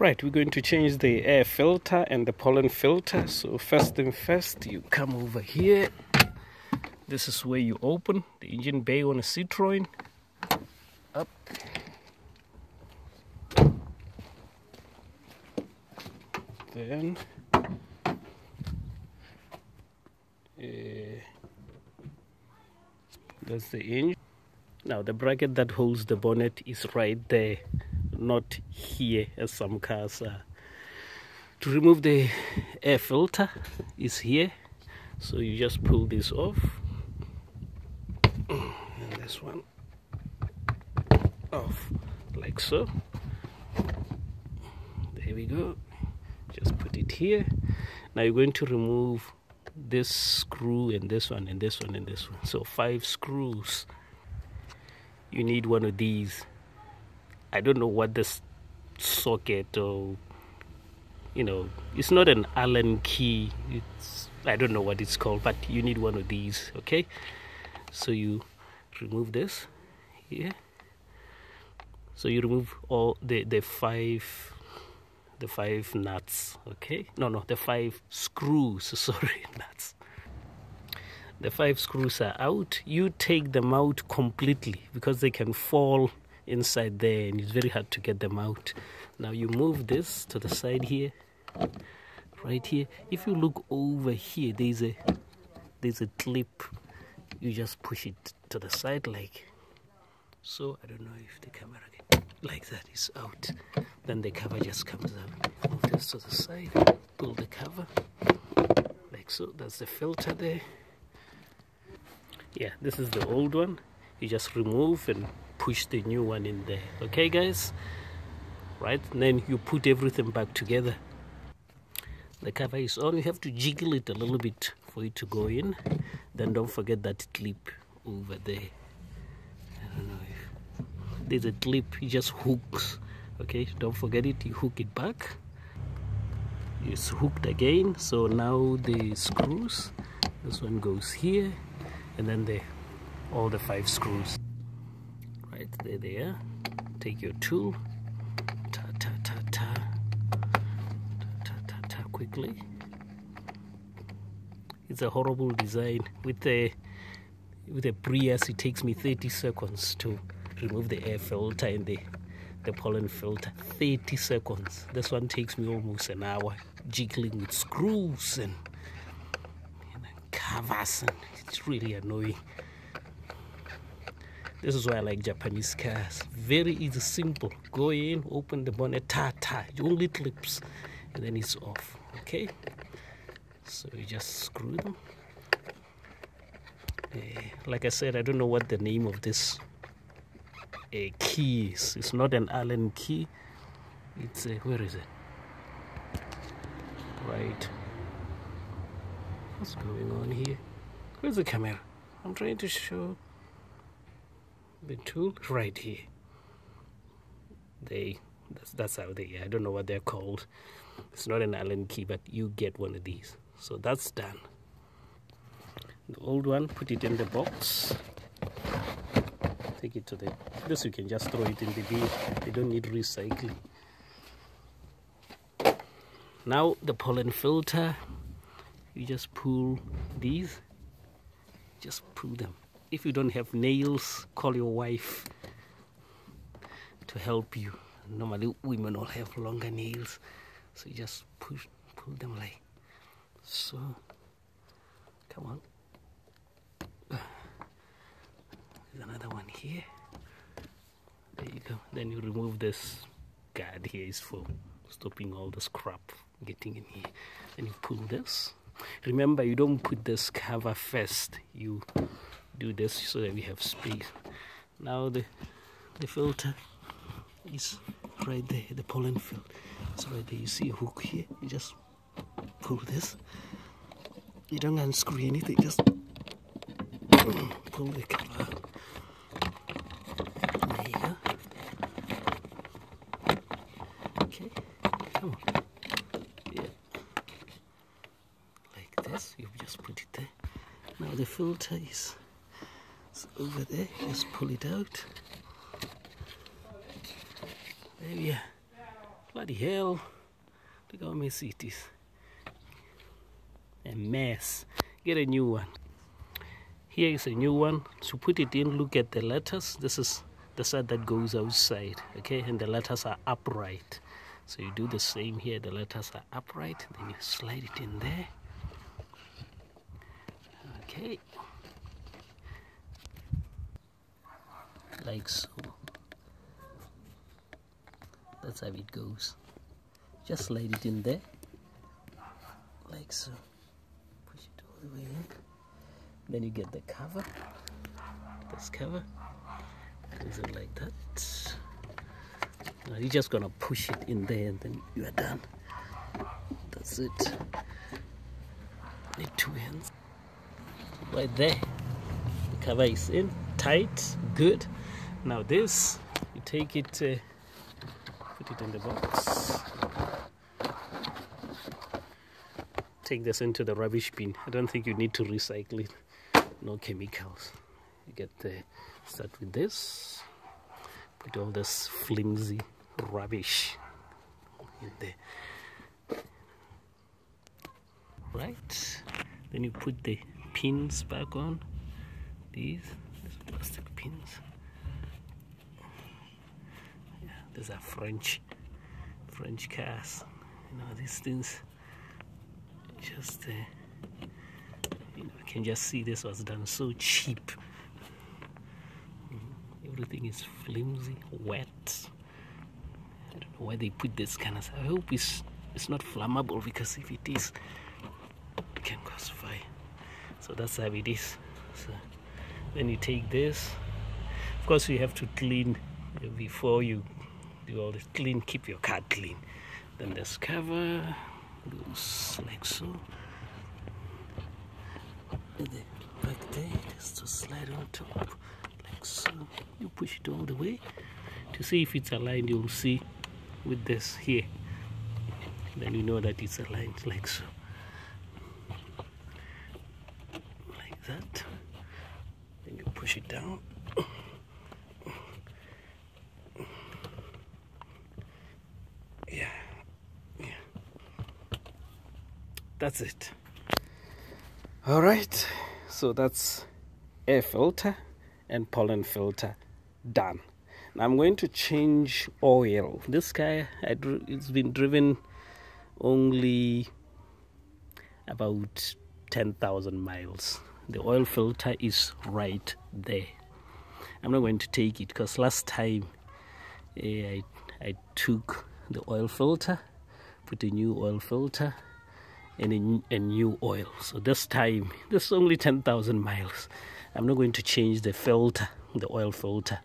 Right, we're going to change the air filter and the pollen filter. So first thing first, you come over here. This is where you open the engine bay on a Citroen. Up. Then that's the engine. Now the bracket that holds the bonnet is right there, not here as some cars are. To remove the air filter is here, so you just pull this off, and this one off like so. There we go. Just put it here. Now you're going to remove this screw and this one and this one and this one. So 5 screws. You need one of these. I don't know what this socket or, it's not an Allen key. I don't know what it's called, but you need one of these, okay? So you remove this here. So you remove all the 5 nuts, okay? No, the 5 screws, sorry, nuts. The 5 screws are out. You take them out completely because they can fall inside there and it's very hard to get them out. Now you move this to the side here, right here. If you look over here, there's a clip. You just push it to the side like so. I don't know if the camera can, like that is out. Then the cover just comes out. Move this to the side, pull the cover like so. That's the filter there. Yeah, this is the old one. You just remove and push the new one in there, okay guys? Right, and then you put everything back together. The cover is on. You have to jiggle it a little bit for it to go in. Then don't forget that clip over there. I don't know if there's a clip. It just hooks, okay? Don't forget it. You hook it back. It's hooked again. So now the screws, this one goes here, and then all the 5 screws. Right, there they are. Take your tool, quickly. It's a horrible design. With a Prius, it takes me 30 seconds to remove the air filter and the pollen filter. 30 seconds. This one takes me almost an hour, jiggling with screws and covers, and it's really annoying. This is why I like Japanese cars. Very easy, simple. Go in, open the bonnet, it only clips, and then it's off, okay? So you just screw them. Like I said, I don't know what the name of this key is. It's not an Allen key. It's where is it? Right. What's going on here? Where's the camera? I'm trying to show the tool right here. That's how they, I don't know what they're called. It's not an Allen key, but you get one of these. So that's done. The old one, put it in the box. Take it to this you can just throw it in the bin. They don't need recycling. Now the pollen filter, you just pull these, just pull them. If you don't have nails, call your wife to help you. Normally women all have longer nails, so you just pull them like so. Come on. There's another one here. There you go. Then you remove this guard here, is for stopping all the scrap getting in here. Then you pull this. Remember, you don't put this cover first. You do this so that we have space. Now the filter is right there. The pollen filter is right there. You see a hook here. You just pull this. You don't unscrew anything. Just pull the cover out. There you go. Okay, come on. Yeah. Like this. You just put it there. Now the filter is over there. Just pull it out. There we are. Bloody hell. Look how messy it is. A mess. Get a new one. Here is a new one. To put it in, look at the letters. This is the side that goes outside, okay? And the letters are upright. So you do the same here. The letters are upright. Then you slide it in there. Okay. Like so. That's how it goes. Just slide it in there. Like so. Push it all the way in. Then you get the cover. This cover goes in like that. Now you're just gonna push it in there and then you are done. That's it. Need 2 hands. Right there. The cover is in, tight, good. Now this, you take it, put it in the box. Take this into the rubbish bin. I don't think you need to recycle it. No chemicals. You get the, start with this. Put all this flimsy rubbish in there. Right. Then you put the pins back on. These plastic pins. Yeah, these are French cars. You know, these things just you know, you can just see this was done so cheap. Everything is flimsy, wet. I don't know why they put this kind of stuff. I hope it's not flammable, because if it is, it can cause fire. So that's how it is. So then you take this. Of course, you have to clean before you do all this. Clean, keep your car clean. Then this cover goes like so. And then back there, just to slide on top, like so. You push it all the way to see if it's aligned. You'll see with this here. Then you know that it's aligned, like so. Like that. Then you push it down. Yeah. That's it. All right, so that's air filter and pollen filter done. Now I'm going to change oil. This car, it's been driven only about 10,000 miles. The oil filter is right there. I'm not going to take it because last time I took the oil filter, put a new oil filter and a new oil. So this time, this is only 10,000 miles. I'm not going to change the filter, the oil filter.